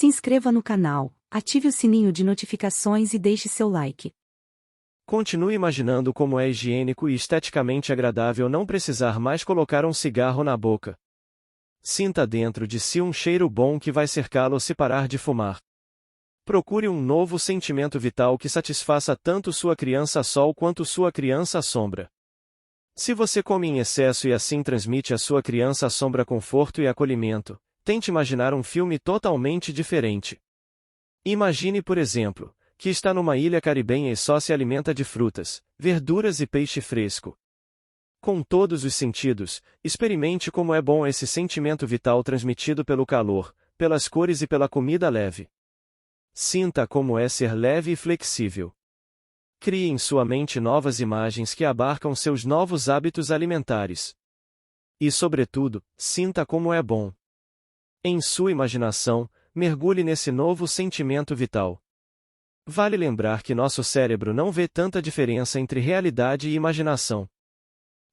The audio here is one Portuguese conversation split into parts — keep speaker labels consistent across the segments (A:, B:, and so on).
A: Se inscreva no canal, ative o sininho de notificações e deixe seu like.
B: Continue imaginando como é higiênico e esteticamente agradável não precisar mais colocar um cigarro na boca. Sinta dentro de si um cheiro bom que vai cercá-lo se parar de fumar. Procure um novo sentimento vital que satisfaça tanto sua criança sol quanto sua criança sombra. Se você come em excesso e assim transmite à sua criança sombra conforto e acolhimento, tente imaginar um filme totalmente diferente. Imagine, por exemplo, que está numa ilha caribenha e só se alimenta de frutas, verduras e peixe fresco. Com todos os sentidos, experimente como é bom esse sentimento vital transmitido pelo calor, pelas cores e pela comida leve. Sinta como é ser leve e flexível. Crie em sua mente novas imagens que abarcam seus novos hábitos alimentares. E, sobretudo, sinta como é bom. Em sua imaginação, mergulhe nesse novo sentimento vital. Vale lembrar que nosso cérebro não vê tanta diferença entre realidade e imaginação.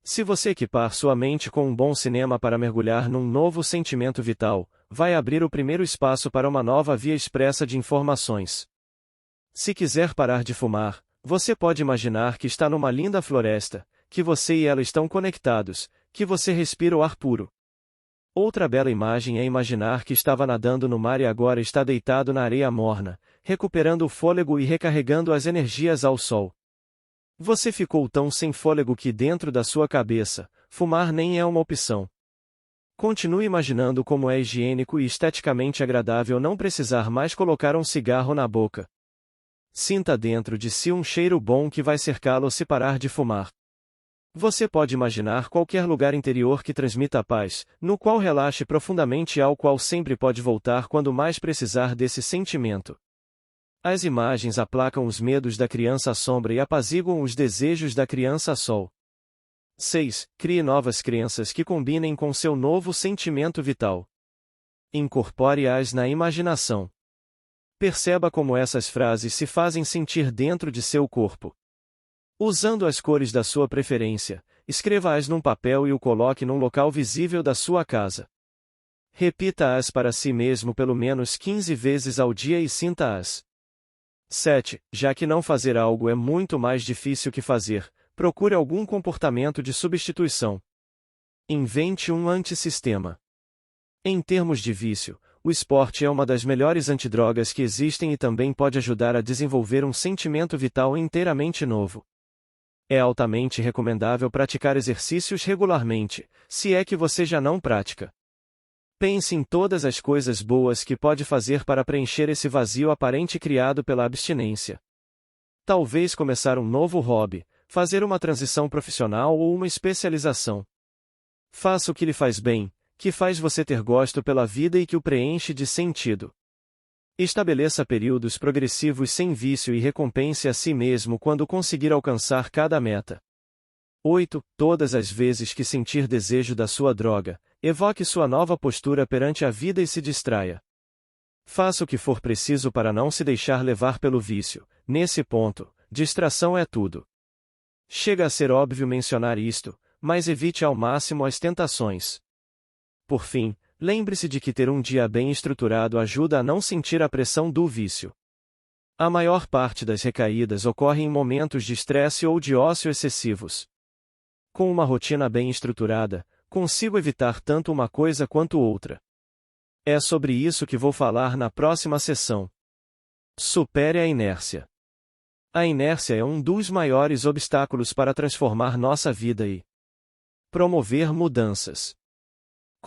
B: Se você equipar sua mente com um bom cinema para mergulhar num novo sentimento vital, vai abrir o primeiro espaço para uma nova via expressa de informações. Se quiser parar de fumar, você pode imaginar que está numa linda floresta, que você e ela estão conectados, que você respira o ar puro. Outra bela imagem é imaginar que estava nadando no mar e agora está deitado na areia morna, recuperando o fôlego e recarregando as energias ao sol. Você ficou tão sem fôlego que dentro da sua cabeça, fumar nem é uma opção. Continue imaginando como é higiênico e esteticamente agradável não precisar mais colocar um cigarro na boca. Sinta dentro de si um cheiro bom que vai cercá-lo se parar de fumar. Você pode imaginar qualquer lugar interior que transmita paz, no qual relaxe profundamente e ao qual sempre pode voltar quando mais precisar desse sentimento. As imagens aplacam os medos da criança sombra e apaziguam os desejos da criança sol. 6. Crie novas crenças que combinem com seu novo sentimento vital. Incorpore-as na imaginação. Perceba como essas frases se fazem sentir dentro de seu corpo. Usando as cores da sua preferência, escreva-as num papel e o coloque num local visível da sua casa. Repita-as para si mesmo pelo menos 15 vezes ao dia e sinta-as. 7. Já que não fazer algo é muito mais difícil que fazer, procure algum comportamento de substituição. Invente um antissistema. Em termos de vício, o esporte é uma das melhores antidrogas que existem e também pode ajudar a desenvolver um sentimento vital inteiramente novo. É altamente recomendável praticar exercícios regularmente, se é que você já não pratica. Pense em todas as coisas boas que pode fazer para preencher esse vazio aparente criado pela abstinência. Talvez começar um novo hobby, fazer uma transição profissional ou uma especialização. Faça o que lhe faz bem, que faz você ter gosto pela vida e que o preenche de sentido. Estabeleça períodos progressivos sem vício e recompense a si mesmo quando conseguir alcançar cada meta. 8. Todas as vezes que sentir desejo da sua droga, evoque sua nova postura perante a vida e se distraia. Faça o que for preciso para não se deixar levar pelo vício. Nesse ponto, distração é tudo. Chega a ser óbvio mencionar isto, mas evite ao máximo as tentações. Por fim, lembre-se de que ter um dia bem estruturado ajuda a não sentir a pressão do vício. A maior parte das recaídas ocorre em momentos de estresse ou de ócio excessivos. Com uma rotina bem estruturada, consigo evitar tanto uma coisa quanto outra. É sobre isso que vou falar na próxima sessão. Supere a inércia. A inércia é um dos maiores obstáculos para transformar nossa vida e promover mudanças.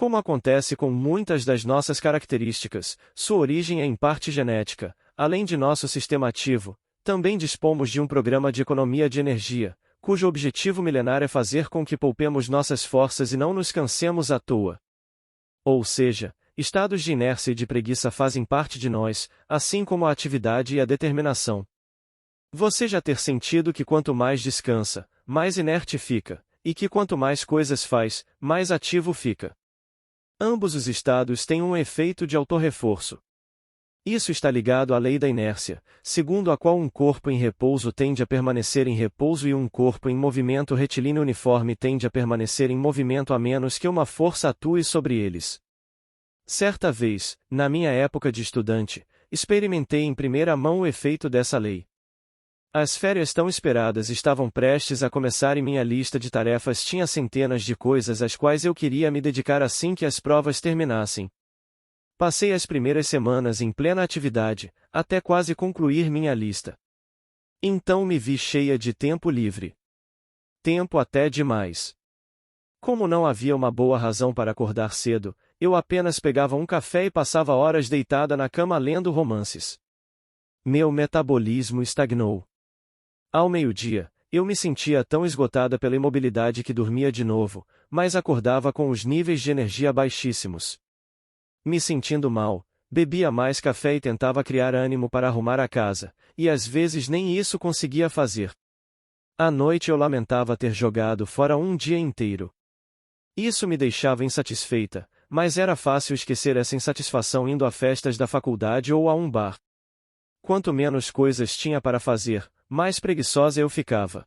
B: Como acontece com muitas das nossas características, sua origem é em parte genética. Além de nosso sistema ativo, também dispomos de um programa de economia de energia, cujo objetivo milenar é fazer com que poupemos nossas forças e não nos cansemos à toa. Ou seja, estados de inércia e de preguiça fazem parte de nós, assim como a atividade e a determinação. Você já ter sentido que quanto mais descansa, mais inerte fica, e que quanto mais coisas faz, mais ativo fica. Ambos os estados têm um efeito de autorreforço. Isso está ligado à lei da inércia, segundo a qual um corpo em repouso tende a permanecer em repouso e um corpo em movimento retilíneo uniforme tende a permanecer em movimento a menos que uma força atue sobre eles. Certa vez, na minha época de estudante, experimentei em primeira mão o efeito dessa lei. As férias tão esperadas estavam prestes a começar e minha lista de tarefas tinha centenas de coisas às quais eu queria me dedicar assim que as provas terminassem. Passei as primeiras semanas em plena atividade, até quase concluir minha lista. Então me vi cheia de tempo livre. Tempo até demais. Como não havia uma boa razão para acordar cedo, eu apenas pegava um café e passava horas deitada na cama lendo romances. Meu metabolismo estagnou. Ao meio-dia, eu me sentia tão esgotada pela imobilidade que dormia de novo, mas acordava com os níveis de energia baixíssimos. Me sentindo mal, bebia mais café e tentava criar ânimo para arrumar a casa, e às vezes nem isso conseguia fazer. À noite eu lamentava ter jogado fora um dia inteiro. Isso me deixava insatisfeita, mas era fácil esquecer essa insatisfação indo a festas da faculdade ou a um bar. Quanto menos coisas tinha para fazer, mais preguiçosa eu ficava.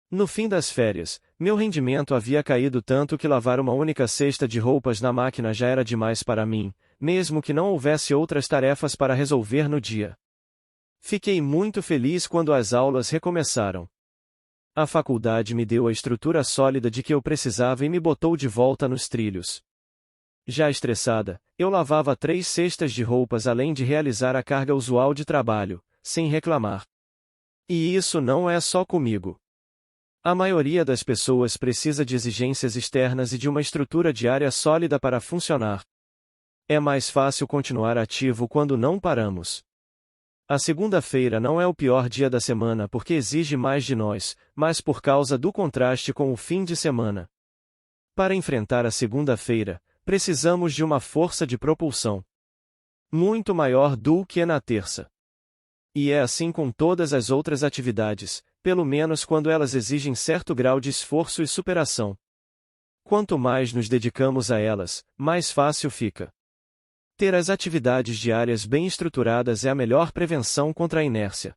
B: No fim das férias, meu rendimento havia caído tanto que lavar uma única cesta de roupas na máquina já era demais para mim, mesmo que não houvesse outras tarefas para resolver no dia. Fiquei muito feliz quando as aulas recomeçaram. A faculdade me deu a estrutura sólida de que eu precisava e me botou de volta nos trilhos. Já estressada, eu lavava 3 cestas de roupas além de realizar a carga usual de trabalho, sem reclamar. E isso não é só comigo. A maioria das pessoas precisa de exigências externas e de uma estrutura diária sólida para funcionar. É mais fácil continuar ativo quando não paramos. A segunda-feira não é o pior dia da semana porque exige mais de nós, mas por causa do contraste com o fim de semana. Para enfrentar a segunda-feira, precisamos de uma força de propulsão muito maior do que na terça. E é assim com todas as outras atividades, pelo menos quando elas exigem certo grau de esforço e superação. Quanto mais nos dedicamos a elas, mais fácil fica. Ter as atividades diárias bem estruturadas é a melhor prevenção contra a inércia.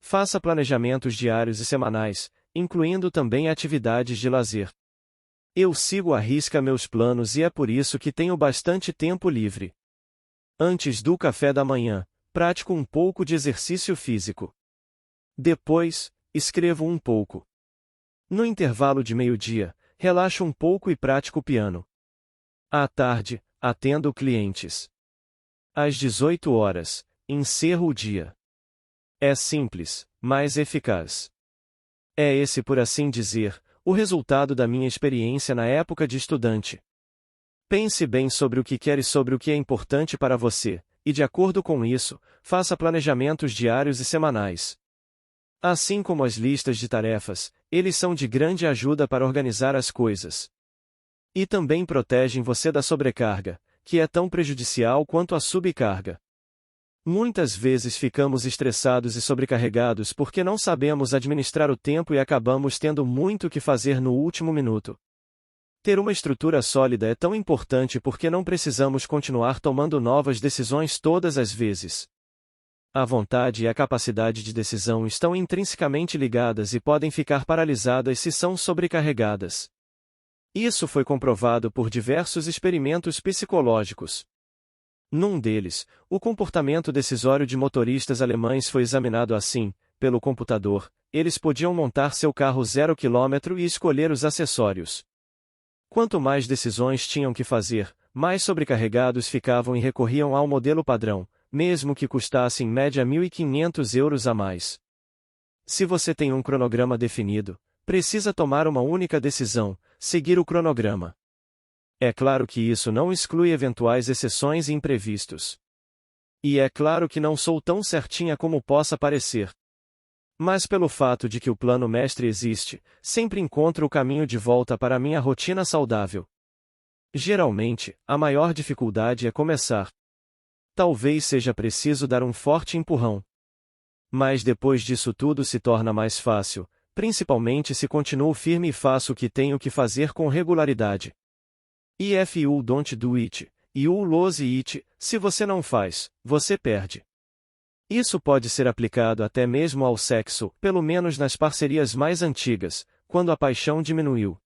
B: Faça planejamentos diários e semanais, incluindo também atividades de lazer. Eu sigo à risca meus planos e é por isso que tenho bastante tempo livre. Antes do café da manhã, pratico um pouco de exercício físico. Depois, escrevo um pouco. No intervalo de meio-dia, relaxo um pouco e pratico piano. À tarde, atendo clientes. Às 18 horas, encerro o dia. É simples, mas eficaz. É esse, por assim dizer, o resultado da minha experiência na época de estudante. Pense bem sobre o que quer e sobre o que é importante para você, e de acordo com isso, faça planejamentos diários e semanais. Assim como as listas de tarefas, eles são de grande ajuda para organizar as coisas. E também protegem você da sobrecarga, que é tão prejudicial quanto a subcarga. Muitas vezes ficamos estressados e sobrecarregados porque não sabemos administrar o tempo e acabamos tendo muito o que fazer no último minuto. Ter uma estrutura sólida é tão importante porque não precisamos continuar tomando novas decisões todas as vezes. A vontade e a capacidade de decisão estão intrinsecamente ligadas e podem ficar paralisadas se são sobrecarregadas. Isso foi comprovado por diversos experimentos psicológicos. Num deles, o comportamento decisório de motoristas alemães foi examinado assim: pelo computador, eles podiam montar seu carro 0 km e escolher os acessórios. Quanto mais decisões tinham que fazer, mais sobrecarregados ficavam e recorriam ao modelo padrão, mesmo que custasse em média 1.500 euros a mais. Se você tem um cronograma definido, precisa tomar uma única decisão: seguir o cronograma. É claro que isso não exclui eventuais exceções e imprevistos. E é claro que não sou tão certinha como possa parecer. Mas pelo fato de que o plano mestre existe, sempre encontro o caminho de volta para a minha rotina saudável. Geralmente, a maior dificuldade é começar. Talvez seja preciso dar um forte empurrão. Mas depois disso tudo se torna mais fácil, principalmente se continuo firme e faço o que tenho que fazer com regularidade. If you don't do it, you lose it, se você não faz, você perde. Isso pode ser aplicado até mesmo ao sexo, pelo menos nas parcerias mais antigas, quando a paixão diminuiu.